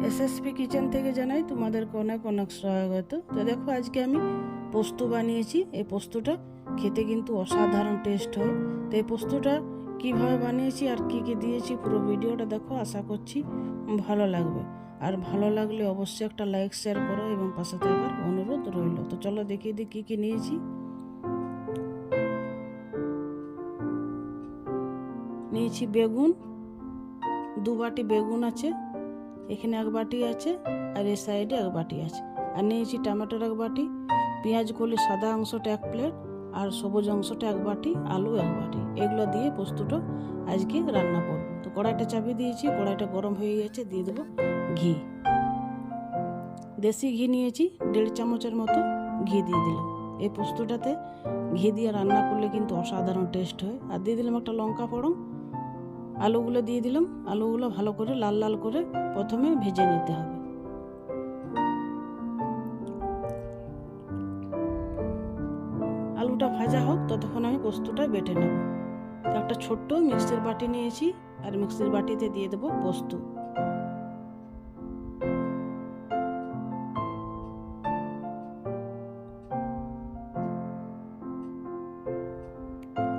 SSP kitchen থেকে জানাই তোমাদেরকে অনেক অনেক স্বাগত। তো দেখো আজকে আমি পোস্ত বানিয়েছি। এই পোস্তটা খেতে কিন্তু অসাধারণ টেস্ট হয়। তো এই পোস্তটা কীভাবে বানিয়েছি আর কি কি দিয়েছি পুরো ভিডিওটা দেখো, আশা করছি ভালো লাগবে। আর ভালো লাগলে অবশ্যই একটা লাইক শেয়ার করো এবং পাশে থাকার অনুরোধ রইল। তো চলো দেখিয়ে দিই কী কী নিয়েছি। নিয়েছি বেগুন, 2 বাটি বেগুন আছে, এখানে 1 বাটি আছে আর এই সাইডে 1 বাটি আছে। আর নিয়েছি টমেটোর 1 বাটি, পেঁয়াজ কলি সাদা অংশটা 1 প্লেট আর সবুজ অংশটা 1 বাটি, আলু 1 বাটি। এগুলো দিয়ে পোস্তটা আজকে রান্না করব। তো কড়াইটা চাপিয়ে দিয়েছি, কড়াইটা গরম হয়ে গেছে, দিয়ে দেবো ঘি। দেশি ঘি নিয়েছি 1.5 চামচের মতো ঘি দিয়ে দিলাম। এই পোস্তটাতে ঘি দিয়ে রান্না করলে কিন্তু অসাধারণ টেস্ট হয়। আর দিয়ে দিলাম একটা লঙ্কা ফোড়ন। আলুগুলো দিয়ে দিলাম, আলুগুলো ভালো করে লাল লাল করে প্রথমে ভেজে নিতে হবে। আলুটা ভাজা হোক ততক্ষণ আমি পোস্তটা বেটে নেব। একটা ছোট্ট মিক্সির বাটি নিয়েছি আর মিক্সির বাটিতে দিয়ে দেবো পোস্ত।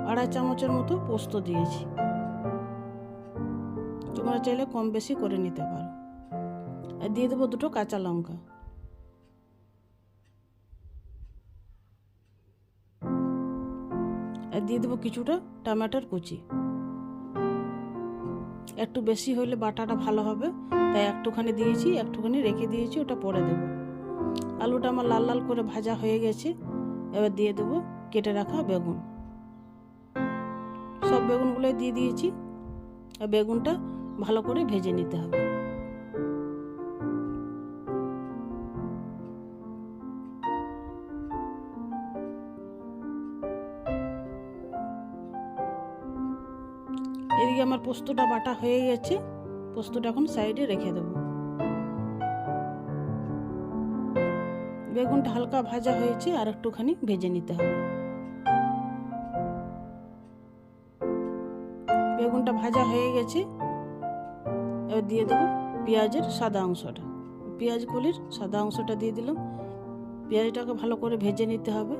আড়াই চামচের মতো পোস্ত দিয়েছি, তোমরা চাইলে কম বেশি করে নিতে পারো। আর দিয়ে দেবো 2টো কাঁচা লঙ্কা। আর দিয়ে দেবো কিছুটা টমেটোর কুচি। একটু বেশি হলে বাটাটা ভালো হবে, তাই একটুখানি দিয়েছি, একটুখানি রেখে দিয়েছি, ওটা পরে দেবো। আলুটা আমার লাল লাল করে ভাজা হয়ে গেছে। এবার দিয়ে দেবো কেটে রাখা বেগুন। সব বেগুনগুলোই দিয়ে দিয়েছি। আর বেগুনটা ভালো করে ভেজে নিতে হবে। এদিকে আমার পোস্তটা বাটা হয়ে গেছে, পোস্তটা এখন সাইডে রেখে দেবো। বেগুনটা হালকা ভাজা হয়েছে, আর একটুখানি ভেজে নিতে হবে। বেগুনটা ভাজা হয়ে গেছে, এবার দিয়ে দেবো পেঁয়াজের সাদা অংশটা। পেঁয়াজ কলির সাদা অংশটা দিয়ে দিলাম। পেঁয়াজটাকে ভালো করে ভেজে নিতে হবে।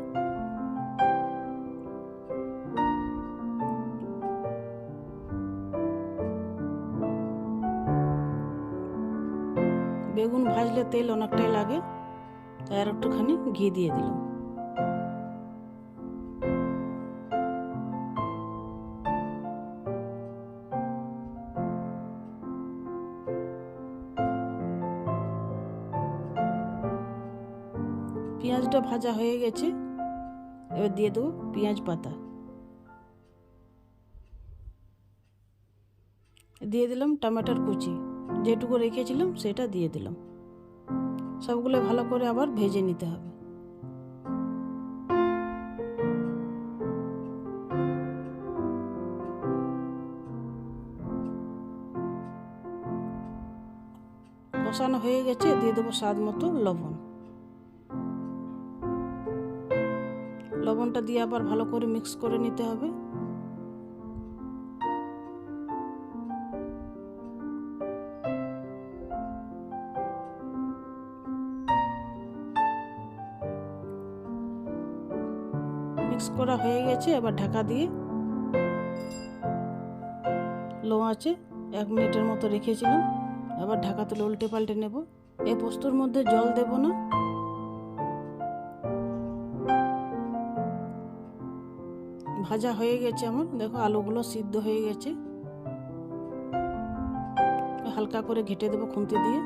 বেগুন ভাজলে তেল অনেকটাই লাগে, তাই আর একটুখানি ঘি দিয়ে দিলাম। পেঁয়াজটা ভাজা হয়ে গেছে, এবার দিয়ে দেবো পেঁয়াজ পাতা। দিয়ে দিলাম টমেটোর কুচি, যেটুকু রেখেছিলাম সেটা দিয়ে দিলাম। সবগুলো ভালো করে আবার ভেজে নিতে হবে। কষানো হয়ে গেছে, দিয়ে দেবো স্বাদ মতো লবণ। লবণটা দিয়ে আবার ভালো করে মিক্স করে নিতে হবে। মিক্স করা হয়ে গেছে, এবার ঢাকা দিয়ে লো আঁচে 1 মিনিটের মতো রেখেছিলাম। এবার ঢাকা তুলে উল্টে পাল্টে নেব। এই পোস্তর মধ্যে জল দেব না। ভাজা হয়ে গেছে আমার, দেখো আলুগুলো সিদ্ধ হয়ে গেছে। হালকা করে ঘেটে দেবো খুন্তি দিয়ে।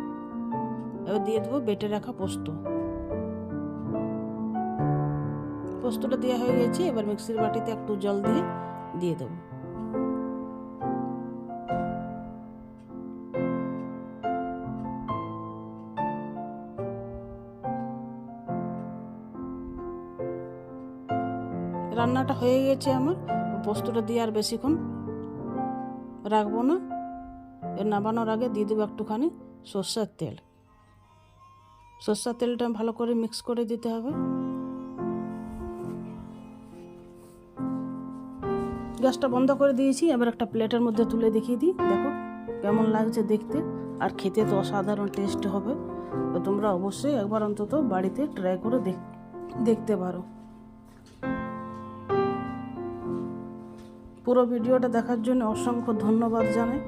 এবার দিয়ে দেবো বেটে রাখা পোস্ত। পোস্তটা দেওয়া হয়ে গেছে, এবার মিক্সির বাটিতে একটু জল দিয়ে দেবো। রান্নাটা হয়ে গেছে আমার। পোস্তটা দিয়ে আর বেশিক্ষণ রাখবো না। এর নামানোর আগে দিয়ে দেবো একটুখানি সরষের তেল। সরষের তেলটা ভালো করে মিক্স করে দিতে হবে। গ্যাসটা বন্ধ করে দিয়েছি। এবার একটা প্লেটের মধ্যে তুলে দেখিয়ে দিই, দেখো কেমন লাগছে দেখতে। আর খেতে তো অসাধারণ টেস্ট হবে। তো তোমরা অবশ্যই একবার অন্তত বাড়িতে ট্রাই করে দেখতে পারো। পুরো ভিডিওটা দেখার জন্য অসংখ্য ধন্যবাদ জানাই।